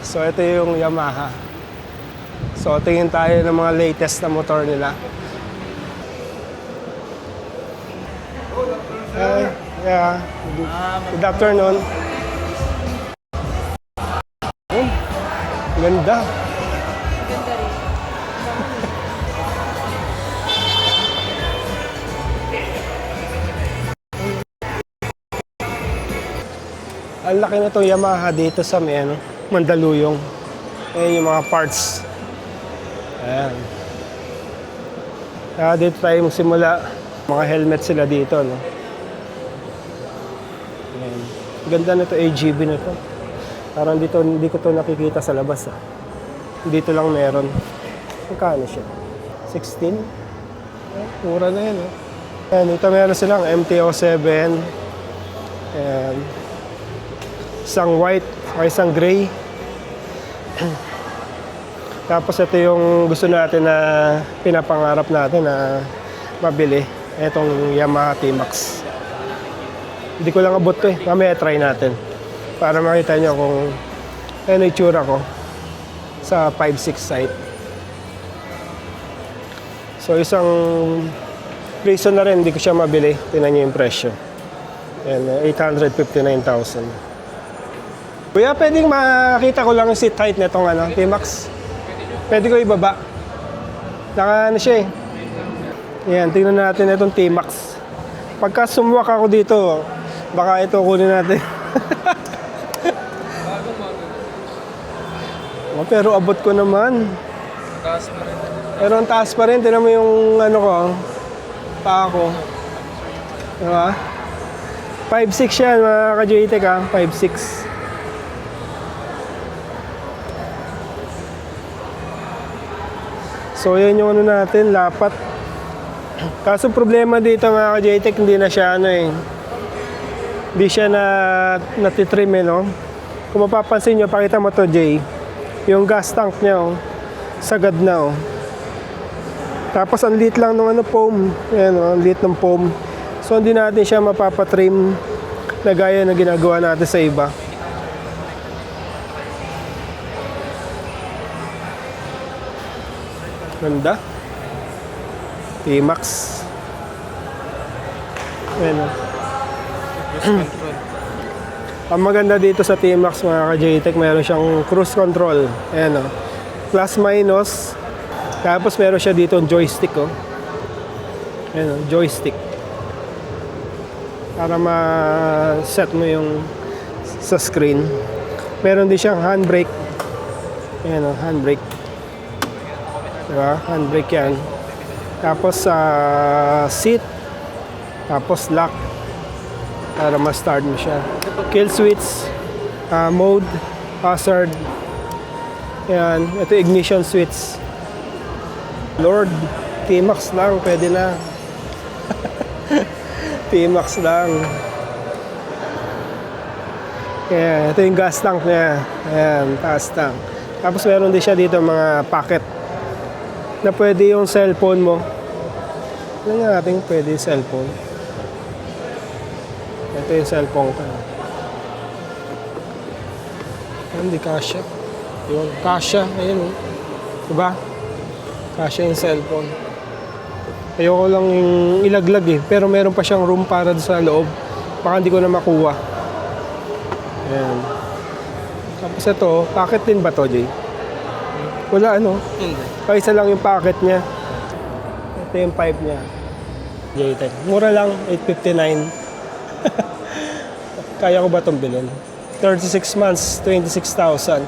So ito yung Yamaha. So tingin tayo ng mga latest na motor nila. Yeah. Good afternoon. Oh, ganda. Ganda rin. Ang laki na itong Yamaha dito sa may Mandaluyong. Ayan yung mga parts. Ayan. Dito tayo magsimula. Mga helmet sila dito, no? Ayan. Ganda na ito, AGB na ito. Parang dito, hindi ko ito nakikita sa labas. Dito lang meron. Magkano siya? 16? Mura na yan. Ayan, dito meron silang MT-07. Ayan. Isang white o isang gray. Tapos ito yung gusto natin na pinapangarap natin na mabili. Itong Yamaha T-Max. Hindi ko lang abot to eh. Mamaya try natin. Para makita nyo kung ano yung itsura ko sa 5.6 sight. So isang reason na rin hindi ko siya mabili. Tingnan nyo yung presyo. And 859,000. Kuya, pwedeng makita ko lang yung seat height na itong T-Max. Pwede ko ibaba. Naka siya eh. Yan, tingnan natin itong T-Max. Pagka sumwak ako dito, baka ito kunin natin. Oh, pero abot ko naman. Taas pa rin. Pero ang taas pa rin. Tingnan mo yung paa ko. Diba? 5'6 yan mga ka-JTEC ha. 5'6. So yan yung natin, lapat. Kaso problema dito mga ka-JTEC, hindi na siya hindi siya natitrim no? Kung mapapansin nyo, pakita mo to Jay. Yung gas tank niya sagad na Tapos ang liit lang ng foam. Ayan ang liit ng foam. So hindi natin siya mapapatrim na gaya na ginagawa natin sa iba. Ganda. T-Max. Ayan Control. Ang maganda dito sa T-Max mga ka-JTEC, meron siyang cruise control. Ayan plus minus. Tapos meron siya dito joystick Ayan joystick. Para ma-set mo yung sa screen. Meron din siyang handbrake. Ayan handbrake. Diba? Handbrake yan. Tapos seat. Tapos lock. Para ma-start mo siya. Kill switch. Mode. Hazard. Yan. Ito ignition switch. Lord. T-Max lang. Pwede na. T-Max lang. Yan. Ito yung gas tank niya. Ayan. Taas tank. Tapos meron din siya dito mga pocket. Na pwede yung cellphone mo. Ano nga natin pwede yung cellphone. Ito yung cellphone ko. Hindi kasya. Yun, kasya. Ayun diba? Kasya yung cellphone. Ayoko lang yung ilaglag pero meron pa siyang room para sa loob. Baka hindi ko na makuha. Ayan. Tapos ito, pocket din ba to, Jay? Wala Hindi. Isa lang yung packet niya. Ito yung pipe niya. JTEC. Mura lang, 859. Kaya ko ba itong bilhin? 36 months, 26,000.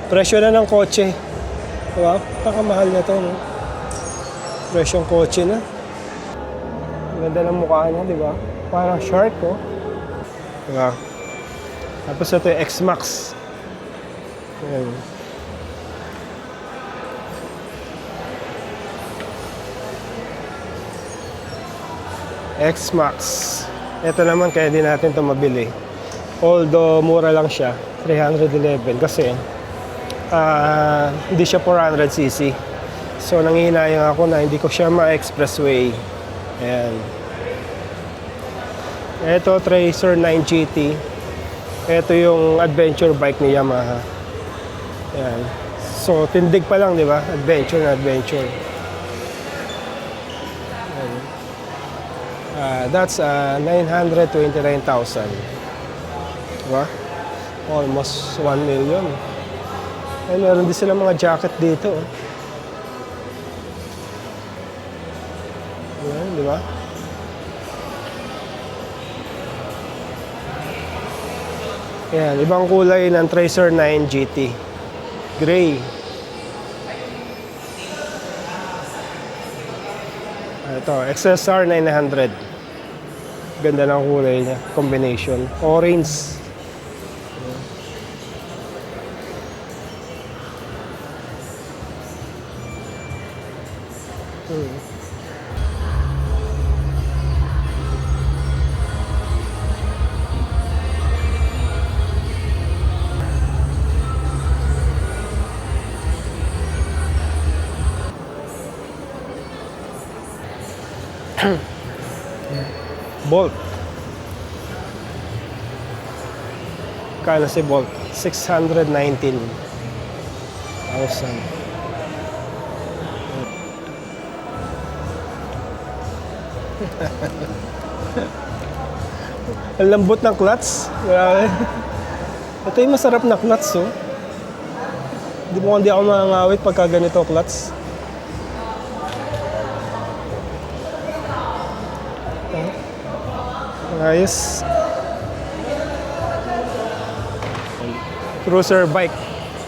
Presyo na ng kotse. Diba? Nakamahal na ito. Presyong kotse na. Ganda ng mukha niya, diba? Parang shark, Diba? Tapos ito yung X-Max. Ayan. X-Max. Ito naman kaya din natin ito mabili. Although mura lang siya, 311 kasi hindi siya 400cc. So nangihinayang ako na hindi ko siya ma-expressway. Ayan. Ito Tracer 9 GT. Ito yung adventure bike ni Yamaha. Yan. So, tindig pa lang, di ba? Adventure na adventure. Yan. That's 929,000. Diba? Almost 1 million. Ay, meron din sila mga jacket dito. Yan, di ba? Yan, ibang kulay ng Tracer 9 GT. Gray. Ito, XSR 900. Ganda ng kulay niya. Combination. Orange. Bolt. Kano si Bolt? 619,000. Ang lambot ng clutch. Grabe. Ito yung masarap na clutch, oh. Hindi ako mangangawit pagka ganito clutch. Ayos. Cruiser bike.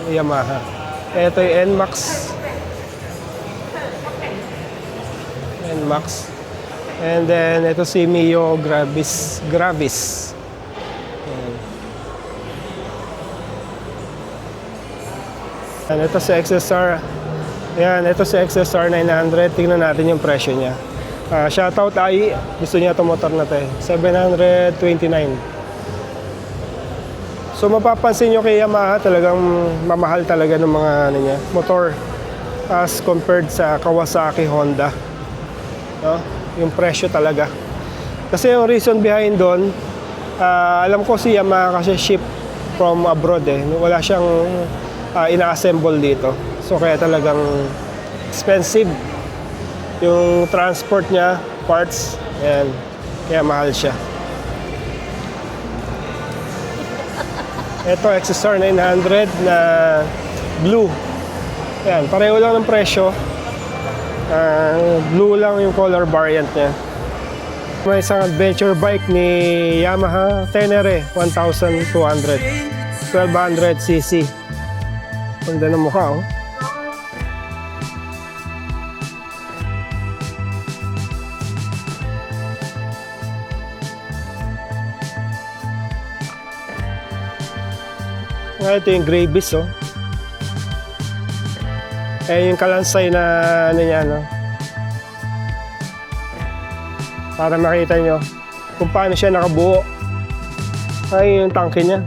Yamaha. Ito yung NMAX. NMAX. And then, ito si Mio Gravis. Ayan, ito si XSR. Ayan, ito si XSR 900. Tingnan natin yung presyo niya. Shoutout AI. Gusto niya itong motor na ito eh. 729. So, mapapansin nyo kay Yamaha, talagang mamahal talaga ng mga niya, motor as compared sa Kawasaki, Honda. No? Yung presyo talaga. Kasi yung reason behind doon, alam ko si Yamaha kasi ship from abroad eh. Wala siyang ina-assemble dito. So kaya talagang expensive yung transport niya, parts, ayan. Kaya mahal siya. Ito, XSR 900 na blue. Ayan, pareho lang ng presyo. Blue lang yung color variant niya. May isang adventure bike ni Yamaha Tenere 1200 1200cc. Ganda ng mukha, oh. Ito yung Gravis, oh. Yung kalansay na ano niya, no? Para makita nyo kung paano siya nakabuo. Ay, yung tangke niya.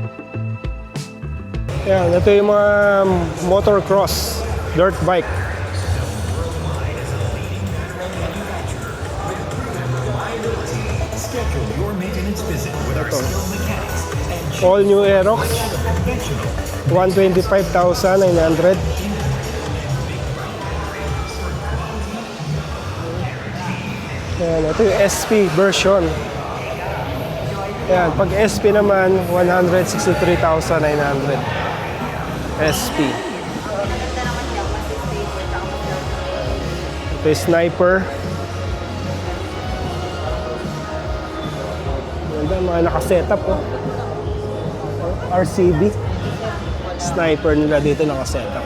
Yan, ito yung mga motocross, dirt bike. Ito. All new Aerox. 125,900. Yan, ito yung SP version. Yan, pag SP naman, 163,900. SP. Ito yung Sniper. Ganda, mga nakasetup, oh. RCB. Sniper nila dito nakasetup.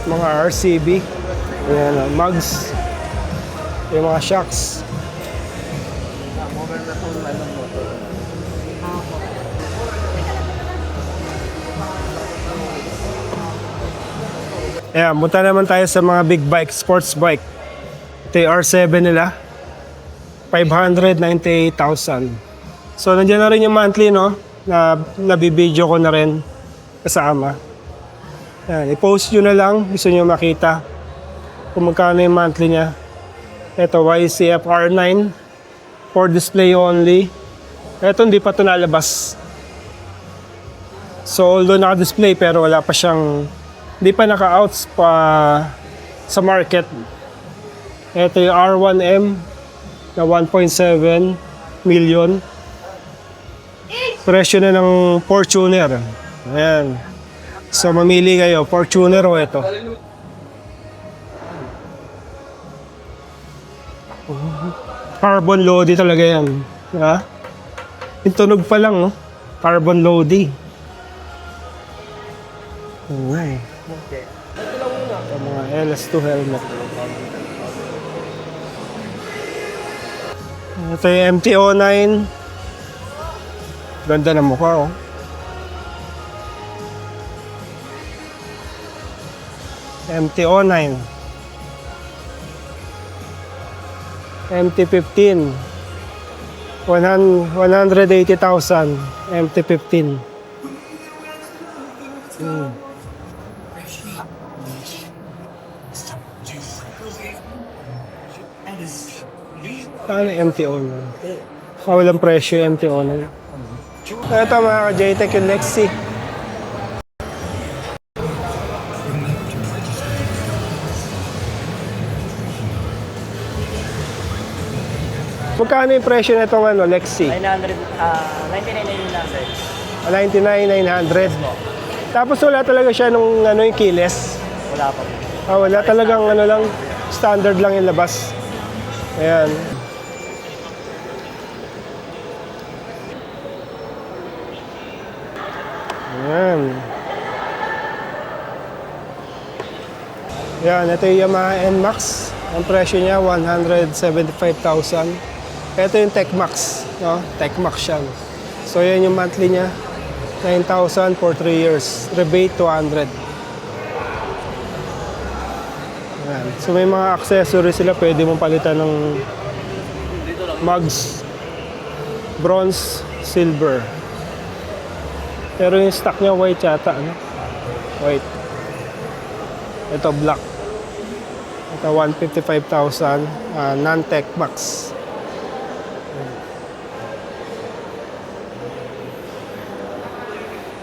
Mga RCB. Ayan, mugs. Yung mga shocks. Ayan, punta naman tayo sa mga big bike, sports bike. Ito yung R7 nila. 598,000. So, nandiyan na rin yung monthly, no? Na nabibideo ko na rin kasama. Yan, i-post nyo na lang. Gusto nyo makita kung magkano yung monthly niya. Ito, YCF R9 for display only. Ito hindi pa ito nalabas. So although naka-display pero wala pa siyang, hindi pa naka-outs pa sa market. Ito yung R1M na 1.7 million. Presyo na ng Fortuner. Ayan. So mamili kayo, Fortuner o ito. Carbon Lodi talaga yan. Ha? Yung tunog pa lang, no? Carbon Lodi. Ay. Ito mga LS2 helmet. Ito yung MT-09. Ganda na mukha, oh. MT-09. MT-15. 180,000. MT-15. Ano MT-09? Walang presyo yung MT-09. Ito mga ka-JTech yung Lexi. Magkano yung presyo na itong ano, Lexi? 99 lang, sir. 99,900. Tapos wala talaga siya nung ano, yung keyless. Wala pa. Wala talagang ano lang, standard lang yung labas. Ayan. Ayan. Ayan, ito yung Yamaha NMAX. Ang presyo niya, 175,000. Ito yung TechMax, no? TechMax siya. So, yan yung monthly niya. 9,000 for 3 years. Rebate, 200. Ayan. So, may mga accessories sila. Pwede mong palitan ng mugs, bronze, silver. Pero yung stock niya, white yata. Ano? White. Ito, black. Ito, 155,000. Non-Tech Max.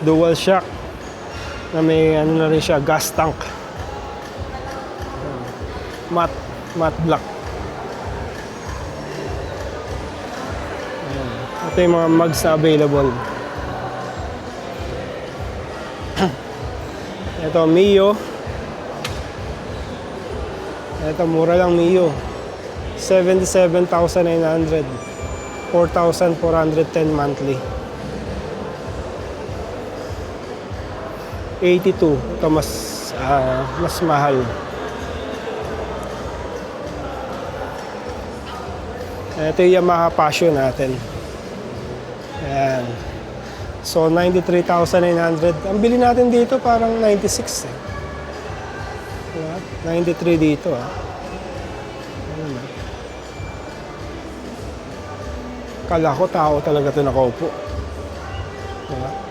Dual shock. Na may ano na rin siya, gas tank. Matte black. Ayan. Ito yung mga mugs na available. Ito, Mio. Ito, mura lang Mio. 77,900. 4,410 monthly. 82. Ito mas mahal. Ito yung Yamaha Passion natin. Ayan. So, 93,900. Ang bili natin dito parang 96 eh. Diba? 93 dito ah. Ano? Kala ko tao talaga ito nakaupo. Diba?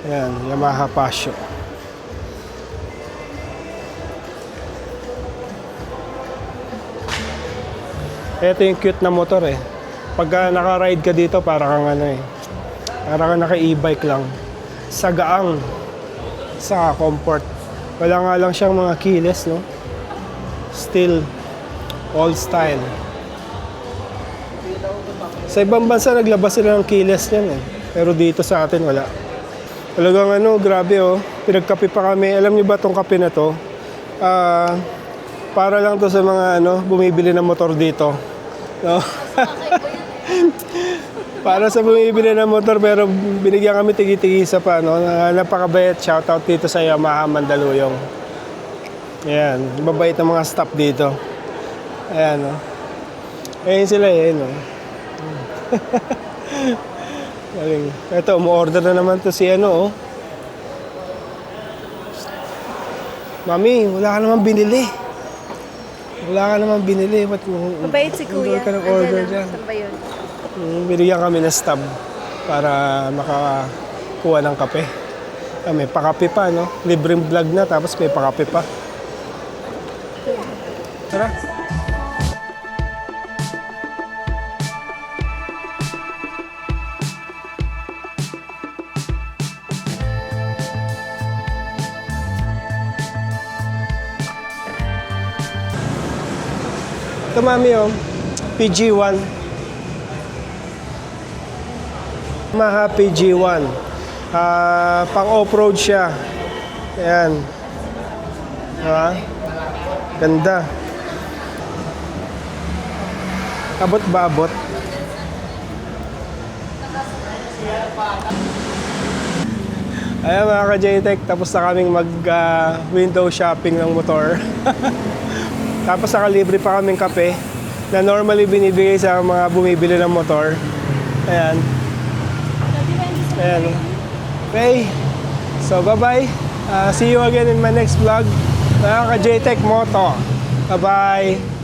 Ayan, Yamaha Passion. Ito yung cute na motor eh. Pagka naka-ride ka dito, parang kang ano eh. Parang kang naka-e-bike lang. Sagaang. Sa comfort. Wala nga lang siyang mga keyless, no? Still, old style. Sa ibang bansa, naglabas sila ng keyless niyan eh. Pero dito sa atin, wala. Talagang ano, grabe oh. Pinagkape pa kami. Alam niyo ba tong kape na to? Para lang to sa mga ano, bumibili ng motor dito. No? Para sa bumibili ng motor pero binigyan kami tigi-tigisa pa. No? Napakabait. Shoutout dito sa Yamaha Mandaluyong. Ayan. Mabait ng mga staff dito. Ayan. No? Ayan sila eh. No? Ito, umu-order na naman to si ano oh. Mami, wala ka naman binili. Wala ka naman binili. Ba't Mabait si Kuya. ka ng order Andyan dyan? lang. Saan ba yun? Binigyan kami ng stub para makakuha ng kape. May pakape pa, no? Libreng vlog na, tapos may pakape pa. Tara. Ito mami oh, PG1. Yamaha PG1. Pang off-road siya. Ayan. Diba? Ganda. Abot ba abot? Ayan mga ka-JTech, tapos na kaming mag-window shopping ng motor. Tapos nakalibre pa kaming kape na normally binibigay sa mga bumibili ng motor. Ayan. Ayan. Okay. So bye-bye. See you again in my next vlog. Mga ka-JTech Moto. Bye-bye.